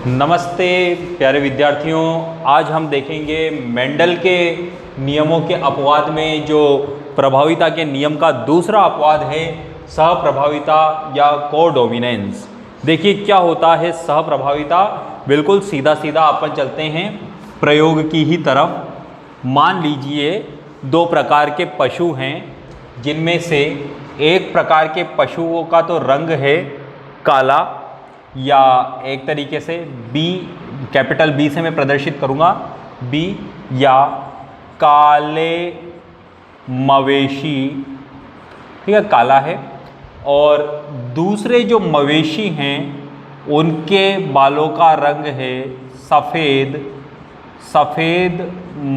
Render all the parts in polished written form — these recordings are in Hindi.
नमस्ते प्यारे विद्यार्थियों, आज हम देखेंगे मेंडल के नियमों के अपवाद में जो प्रभाविता के नियम का दूसरा अपवाद है सहप्रभाविता या कोडोमिनेंस। देखिए क्या होता है सहप्रभाविता। बिल्कुल सीधा सीधा अपन चलते हैं प्रयोग की ही तरफ। मान लीजिए दो प्रकार के पशु हैं, जिनमें से एक प्रकार के पशुओं का तो रंग है काला, या एक तरीके से बी, कैपिटल बी से मैं प्रदर्शित करूँगा, बी या काले मवेशी, ठीक है, काला है। और दूसरे जो मवेशी हैं उनके बालों का रंग है सफ़ेद, सफ़ेद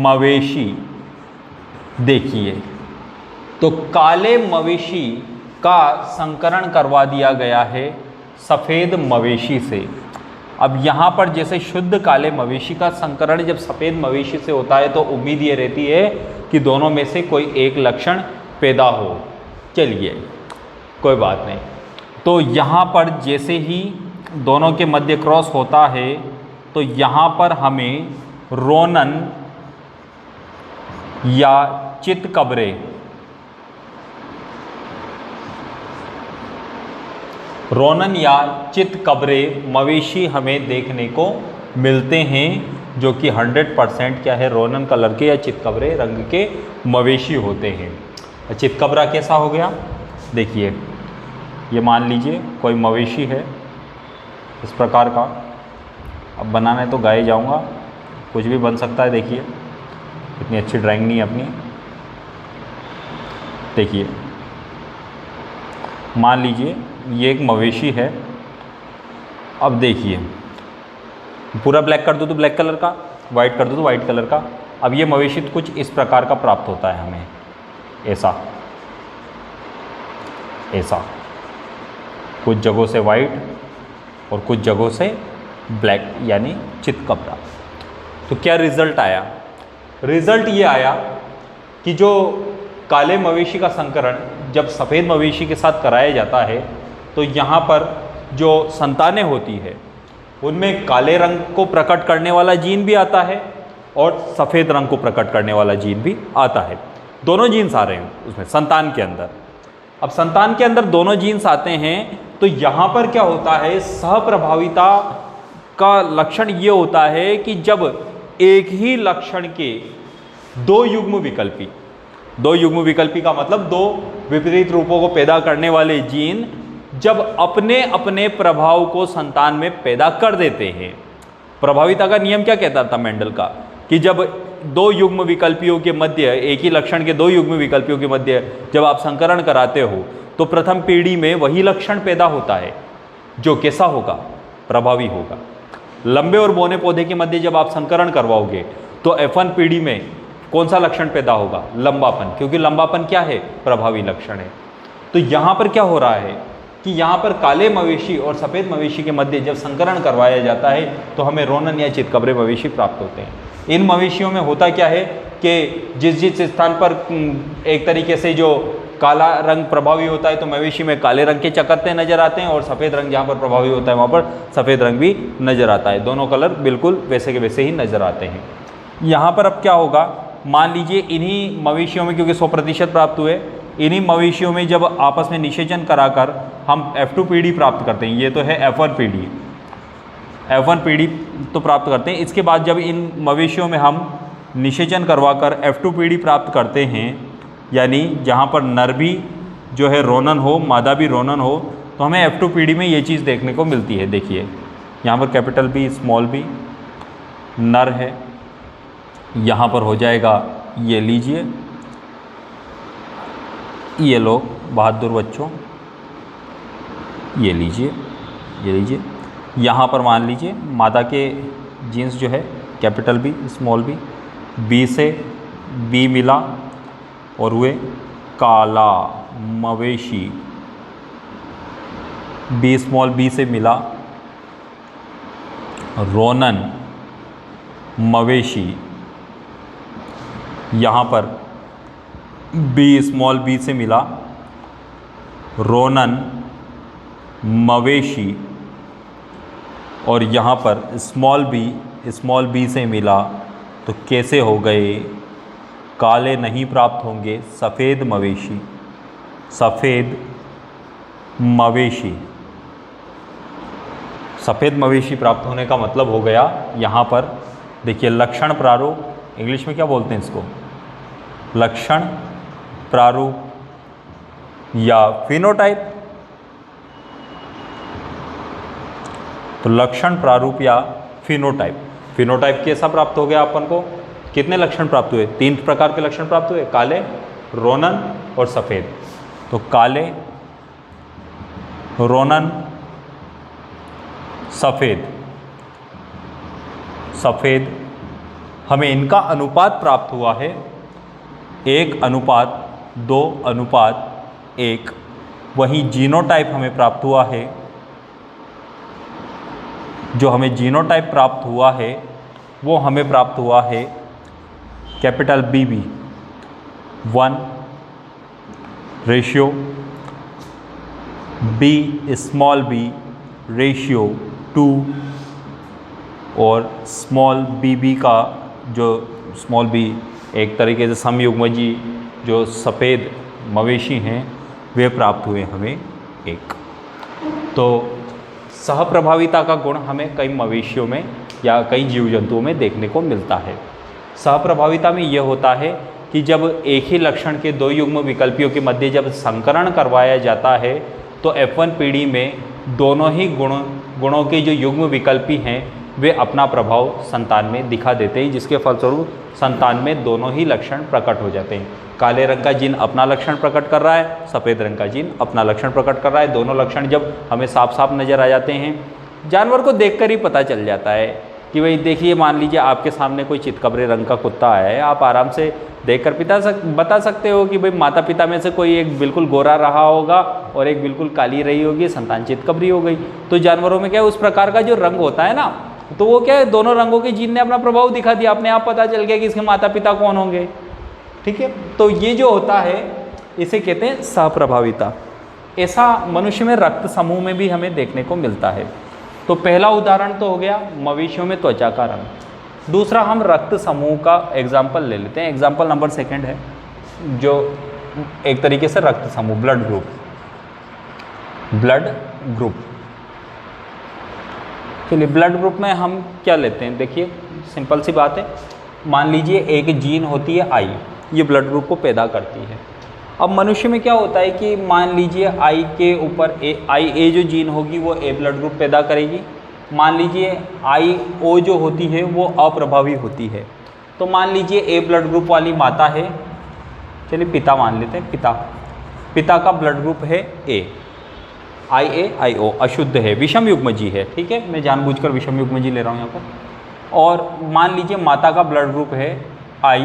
मवेशी। देखिए तो काले मवेशी का संकरण करवा दिया गया है सफ़ेद मवेशी से। अब यहाँ पर जैसे शुद्ध काले मवेशी का संकरण जब सफ़ेद मवेशी से होता है तो उम्मीद ये रहती है कि दोनों में से कोई एक लक्षण पैदा हो। चलिए कोई बात नहीं। तो यहाँ पर जैसे ही दोनों के मध्य क्रॉस होता है तो यहाँ पर हमें रोनन या चितकबरे, रोनन या चितकबरे मवेशी हमें देखने को मिलते हैं, जो कि 100% क्या है, रोनन कलर के या चितकबरे रंग के मवेशी होते हैं। चितकबरा कैसा हो गया, देखिए ये मान लीजिए कोई मवेशी है इस प्रकार का। अब बनाने तो गाए जाऊंगा, कुछ भी बन सकता है। देखिए इतनी अच्छी ड्राइंग नहीं है अपनी। देखिए मान लीजिए ये एक मवेशी है। अब देखिए पूरा ब्लैक कर दूँ तो ब्लैक कलर का, वाइट कर दूँ तो वाइट कलर का। अब ये मवेशी कुछ इस प्रकार का प्राप्त होता है हमें, ऐसा ऐसा, कुछ जगहों से वाइट और कुछ जगहों से ब्लैक, यानी चितकबरा। तो क्या रिजल्ट आया? रिजल्ट ये आया कि जो काले मवेशी का संकरण जब सफ़ेद मवेशी के साथ कराया जाता है तो यहाँ पर जो संतानें होती है उनमें काले रंग को प्रकट करने वाला जीन भी आता है और सफ़ेद रंग को प्रकट करने वाला जीन भी आता है। दोनों जीन्स आ रहे हैं उसमें संतान के अंदर। अब संतान के अंदर दोनों जीन्स आते हैं तो यहाँ पर क्या होता है, सहप्रभाविता का लक्षण ये होता है कि जब एक ही लक्षण के दो युग्म विकल्पी, दो युग्म विकल्पी का मतलब दो विपरीत रूपों को पैदा करने वाले जीन जब अपने अपने प्रभाव को संतान में पैदा कर देते हैं। प्रभाविता का नियम क्या कहता था मेंडल का, कि जब दो युग्म विकल्पियों के मध्य, एक ही लक्षण के दो युग्म विकल्पियों के मध्य जब आप संकरण कराते हो तो प्रथम पीढ़ी में वही लक्षण पैदा होता है जो कैसा होगा, प्रभावी होगा। लंबे और बौने पौधे के मध्य जब आप संकरण करवाओगे तो F1 पीढ़ी में कौन सा लक्षण पैदा होगा, लंबापन, क्योंकि लंबापन क्या है, प्रभावी लक्षण है। तो यहाँ पर क्या हो रहा है कि यहाँ पर काले मवेशी और सफ़ेद मवेशी के मध्य जब संकरण करवाया जाता है तो हमें रोनन या चितकबरे मवेशी प्राप्त होते हैं। इन मवेशियों में होता क्या है कि जिस जिस स्थान पर एक तरीके से जो काला रंग प्रभावी होता है तो मवेशी में काले रंग के चकत्ते नज़र आते हैं, और सफ़ेद रंग जहाँ पर प्रभावी होता है वहाँ पर सफ़ेद रंग भी नज़र आता है। दोनों कलर बिल्कुल वैसे के वैसे ही नज़र आते हैं। यहाँ पर अब क्या होगा, मान लीजिए इन्हीं मवेशियों में, क्योंकि 100% प्राप्त हुए, इन्हीं मवेशियों में जब आपस में निषेचन कराकर हम F2 पीढ़ी प्राप्त करते हैं। ये तो है F1 पीढ़ी, F1 पीढ़ी तो प्राप्त करते हैं। इसके बाद जब इन मवेशियों में हम निषेचन करवाकर F2 पीढ़ी प्राप्त करते हैं, यानी जहाँ पर नर भी जो है रोनन हो, मादा भी रोनन हो, तो हमें F2 पीढ़ी में ये चीज़ देखने को मिलती है। देखिए यहाँ पर कैपिटल बी स्मॉल बी नर है, यहाँ पर हो जाएगा, ये लीजिए, ये लो बहादुर बच्चों, ये लीजिए, ये लीजिए। यहाँ पर मान लीजिए मादा के जीन्स जो है capital B small B, B से बी मिला और हुए काला मवेशी, बी स्मॉल बी से मिला रोनन मवेशी, यहाँ पर बी स्मॉल बी से मिला रोनन मवेशी, और यहाँ पर स्मॉल बी से मिला तो कैसे हो गए? काले नहीं प्राप्त होंगे, सफ़ेद मवेशी। सफ़ेद मवेशी प्राप्त होने का मतलब हो गया यहाँ पर देखिए लक्षण प्रारूप, इंग्लिश में क्या बोलते हैं इसको? लक्षण प्रारूप या फिनोटाइप। तो लक्षण प्रारूप या फिनोटाइप। फिनोटाइप कैसा प्राप्त हो गया अपन को? कितने लक्षण प्राप्त हुए? 3 प्रकार के लक्षण प्राप्त हुए, काले, रोनन और सफ़ेद। तो काले, रोनन, सफ़ेद हमें इनका अनुपात प्राप्त हुआ है 1:2:1। वहीं जीनोटाइप हमें प्राप्त हुआ है, जो हमें जीनोटाइप प्राप्त हुआ है वो हमें प्राप्त हुआ है capital BB 1:B small b ratio 2 और स्मॉल bb का जो स्मॉल b एक तरीके से समयुग्मजी जो सफ़ेद मवेशी हैं वे प्राप्त हुए हमें 1। तो सहप्रभाविता का गुण हमें कई मवेशियों में या कई जीव जंतुओं में देखने को मिलता है। सहप्रभाविता में यह होता है कि जब एक ही लक्षण के 2 युग्म विकल्पियों के मध्य जब संकरण करवाया जाता है तो F1 पीढ़ी में दोनों ही गुणों के जो युग्म विकल्पी हैं वे अपना प्रभाव संतान में दिखा देते हैं, जिसके फलस्वरूप संतान में दोनों ही लक्षण प्रकट हो जाते हैं। काले रंग का जीन अपना लक्षण प्रकट कर रहा है, सफ़ेद रंग का जीन अपना लक्षण प्रकट कर रहा है। दोनों लक्षण जब हमें साफ साफ नज़र आ जाते हैं, जानवर को देखकर ही पता चल जाता है कि भाई देखिए, मान लीजिए आपके सामने कोई चितकबरे रंग का कुत्ता आया है, आप आराम से देखकर बता सकते हो कि भाई माता पिता में से कोई एक बिल्कुल गोरा रहा होगा और एक बिल्कुल काली रही होगी, संतान चितकबरी हो गई। तो जानवरों में क्या है, उस प्रकार का जो रंग होता है ना, तो वो क्या है, दोनों रंगों के जीन ने अपना प्रभाव दिखा दिया, अपने आप पता चल गया कि इसके माता पिता कौन होंगे। ठीक है, तो ये जो होता है इसे कहते हैं सहप्रभाविता। ऐसा मनुष्य में रक्त समूह में भी हमें देखने को मिलता है। तो पहला उदाहरण तो हो गया मवेशियों में त्वचा का रंग। दूसरा हम रक्त समूह का एग्जाम्पल ले लेते हैं। एग्जाम्पल नंबर 2 है जो एक तरीके से रक्त समूह, ब्लड ग्रुप। चलिए, ब्लड ग्रुप में हम क्या लेते हैं? देखिए सिंपल सी बात है, मान लीजिए एक जीन होती है आई, ये ब्लड ग्रुप को पैदा करती है। अब मनुष्य में क्या होता है कि मान लीजिए आई के ऊपर आई ए जो जीन होगी वो ए ब्लड ग्रुप पैदा करेगी। मान लीजिए आई ओ जो होती है वो अप्रभावी होती है। तो मान लीजिए ए ब्लड ग्रुप वाली माता है, चलिए पिता मान लेते हैं, पिता का ब्लड ग्रुप है ए, आई ए आई ओ अशुद्ध है, विषम युग्मजी है। ठीक है, मैं जानबूझकर विषम युग्मजी ले रहा हूँ यहाँ पर। और मान लीजिए माता का ब्लड ग्रुप है आई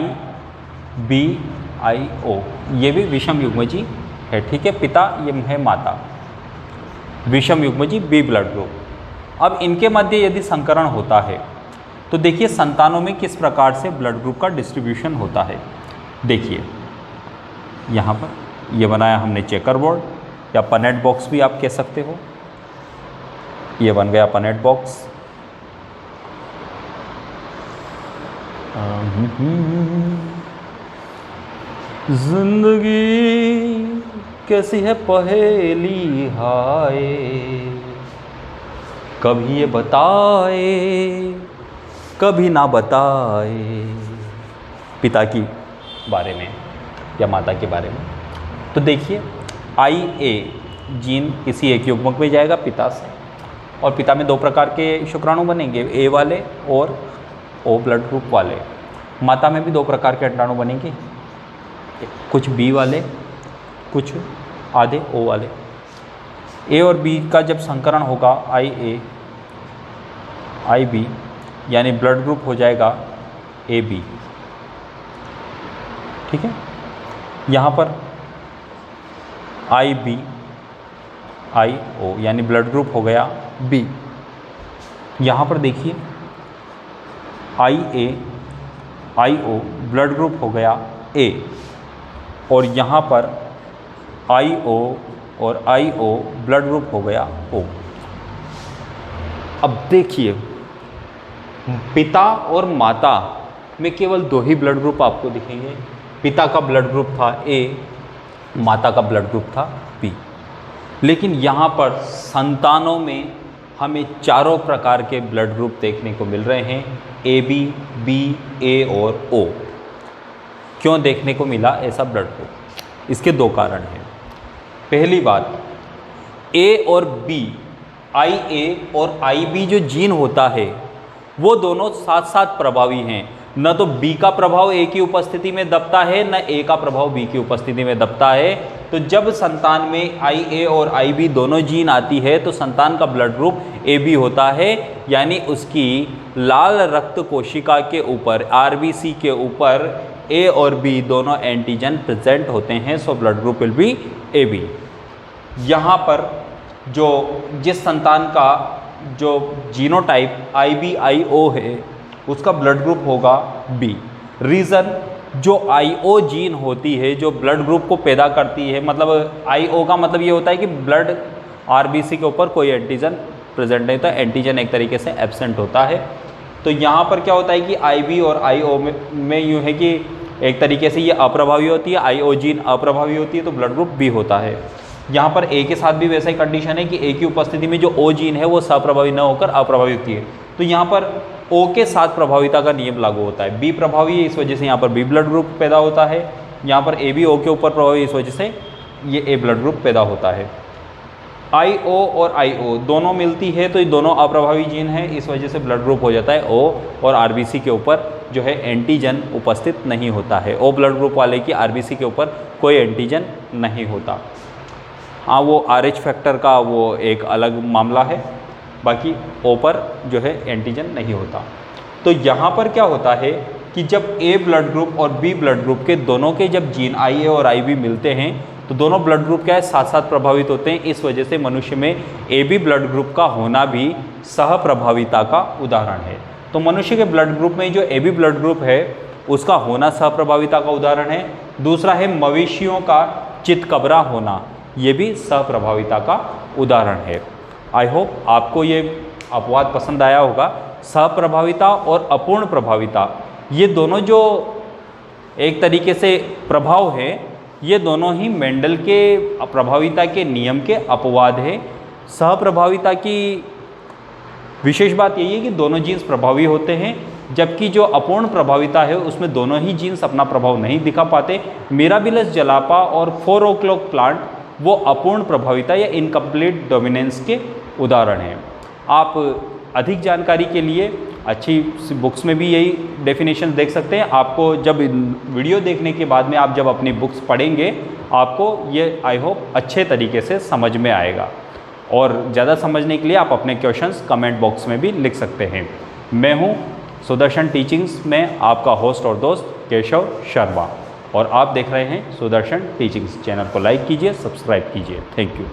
बी आई ओ, ये भी विषम युग्मजी है। ठीक है, पिता ये है माता, विषम युग्मजी बी ब्लड ग्रुप। अब इनके मध्य यदि संकरण होता है तो देखिए संतानों में किस प्रकार से ब्लड ग्रुप का डिस्ट्रीब्यूशन होता है। देखिए यहाँ पर ये बनाया हमने चेकर बोर्ड या पनेट बॉक्स भी आप कह सकते हो। ये बन गया पनेट बॉक्स। जिंदगी कैसी है पहेली हाय, कभी ये बताए कभी ना बताए, पिता की बारे में या माता के बारे में। तो देखिए आई ए जीन किसी एक युग्मक में जाएगा पिता से, और पिता में 2 प्रकार के शुक्राणु बनेंगे, ए वाले और ओ ब्लड ग्रुप वाले। माता में भी 2 प्रकार के अंडाणु बनेंगे, कुछ बी वाले, कुछ आधे ओ वाले। ए और बी का जब संकरण होगा आई ए आई बी, यानी ब्लड ग्रुप हो जाएगा ए बी। ठीक है, यहाँ पर आई बी आई ओ यानी ब्लड ग्रुप हो गया बी। यहाँ पर देखिए आई ए आई ओ ब्लड ग्रुप हो गया ए, और यहाँ पर आई ओ और आई ओ ब्लड ग्रुप हो गया ओ। अब देखिए, पिता और माता में केवल 2 ही ब्लड ग्रुप आपको दिखेंगे। पिता का ब्लड ग्रुप था ए, माता का ब्लड ग्रुप था बी। लेकिन यहाँ पर संतानों में हमें चारों प्रकार के ब्लड ग्रुप देखने को मिल रहे हैं, ए बी, बी ए और ओ। क्यों देखने को मिला ऐसा ब्लड ग्रुप? इसके 2 कारण हैं। पहली बात, ए और बी, आई ए और आई बी जो जीन होता है वो दोनों साथ साथ प्रभावी हैं। न तो बी का प्रभाव ए की उपस्थिति में दबता है, न ए का प्रभाव बी की उपस्थिति में दबता है। तो जब संतान में आई ए और आई बी दोनों जीन आती है तो संतान का ब्लड ग्रुप ए बी होता है, यानी उसकी लाल रक्त कोशिका के ऊपर, आरबीसी के ऊपर ए और बी दोनों एंटीजन प्रेजेंट होते हैं। So blood group will be A B. यहाँ पर जो जिस संतान का जो जीनोटाइप IBIO है उसका ब्लड ग्रुप होगा बी। रीज़न, जो IO जीन होती है जो ब्लड ग्रुप को पैदा करती है, मतलब IO का मतलब ये होता है कि ब्लड RBC के ऊपर कोई एंटीजन प्रेजेंट नहीं होता, एंटीजन एक तरीके से एब्सेंट होता है। तो यहाँ पर क्या होता है कि IB और IO में यूँ है कि एक तरीके से ये अप्रभावी होती है, IO जीन अप्रभावी होती है, तो ब्लड ग्रुप बी होता है। यहाँ पर ए के साथ भी वैसा ही कंडीशन है कि ए की उपस्थिति में जो ओ जीन है वो सप्रभावी न होकर अप्रभावी होती है। तो यहाँ पर ओ के साथ प्रभाविता का नियम लागू होता है। बी प्रभावी है, इस वजह से यहाँ पर बी ब्लड ग्रुप पैदा होता है। यहाँ पर ए बी ओ के ऊपर प्रभावी, इस वजह से ये ए ब्लड ग्रुप पैदा होता है। आई ओ और आई ओ दोनों मिलती है तो ये दोनों अप्रभावी जीन है, इस वजह से ब्लड ग्रुप हो जाता है ओ, और आरबीसी के ऊपर जो है एंटीजन उपस्थित नहीं होता है। ओ ब्लड ग्रुप वाले की आरबीसी के ऊपर कोई एंटीजन नहीं होता। हाँ, वो RH फैक्टर का वो एक अलग मामला है, बाकी ओ पर जो है एंटीजन नहीं होता। तो यहाँ पर क्या होता है कि जब ए ब्लड ग्रुप और बी ब्लड ग्रुप के दोनों के जब जीन IA और IB मिलते हैं तो दोनों ब्लड ग्रुप क्या है, साथ साथ प्रभावित होते हैं। इस वजह से मनुष्य में AB ब्लड ग्रुप का होना भी सहप्रभाविता का उदाहरण है। तो मनुष्य के ब्लड ग्रुप में जो AB ब्लड ग्रुप है उसका होना सहप्रभाविता का उदाहरण है। दूसरा है मवेशियों का चितकबरा होना, ये भी सहप्रभाविता का उदाहरण है। आई होप आपको ये अपवाद पसंद आया होगा। सहप्रभाविता और अपूर्ण प्रभाविता, ये दोनों जो एक तरीके से प्रभाव है, ये दोनों ही मेंडल के प्रभाविता के नियम के अपवाद है। सहप्रभाविता की विशेष बात यही है कि दोनों जीन्स प्रभावी होते हैं, जबकि जो अपूर्ण प्रभाविता है उसमें दोनों ही जीन्स अपना प्रभाव नहीं दिखा पाते। मिराबिलस जलापा और 4 o'clock प्लांट वो अपूर्ण प्रभाविता या इनकम्प्लीट डोमिनेंस के उदाहरण हैं। आप अधिक जानकारी के लिए अच्छी बुक्स में भी यही डेफिनेशन देख सकते हैं। आपको जब वीडियो देखने के बाद में आप जब अपनी बुक्स पढ़ेंगे आपको ये आई होप अच्छे तरीके से समझ में आएगा। और ज़्यादा समझने के लिए आप अपने क्वेश्चंस कमेंट बॉक्स में भी लिख सकते हैं। मैं हूँ सुदर्शन टीचिंग्स में आपका होस्ट और दोस्त केशव शर्मा, और आप देख रहे हैं सुदर्शन टीचिंग्स। चैनल को लाइक कीजिए, सब्सक्राइब कीजिए। Thank you.